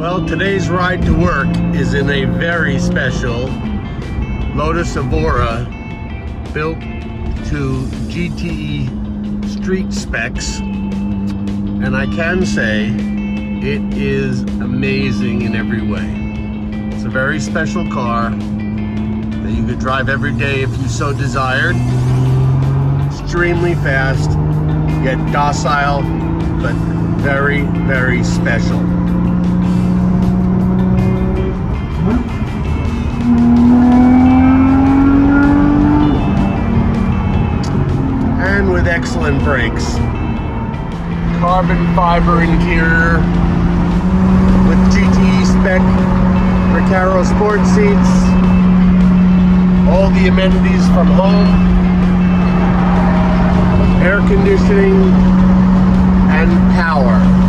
Well, today's ride to work is in a very special Lotus Evora built to GTE street specs, and I can say it is amazing in every way. It's a very special car that you could drive every day if you so desired. Extremely fast, yet docile, but very, very special. And with excellent brakes. Carbon fiber interior with GTE spec Recaro sport seats. All the amenities from home. Air conditioning and power.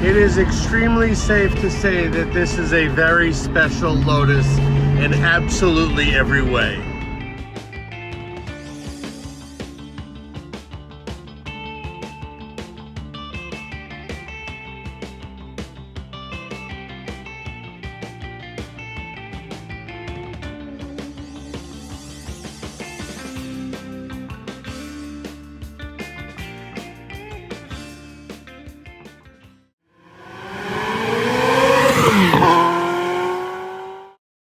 It is extremely safe to say that this is a very special Lotus in absolutely every way.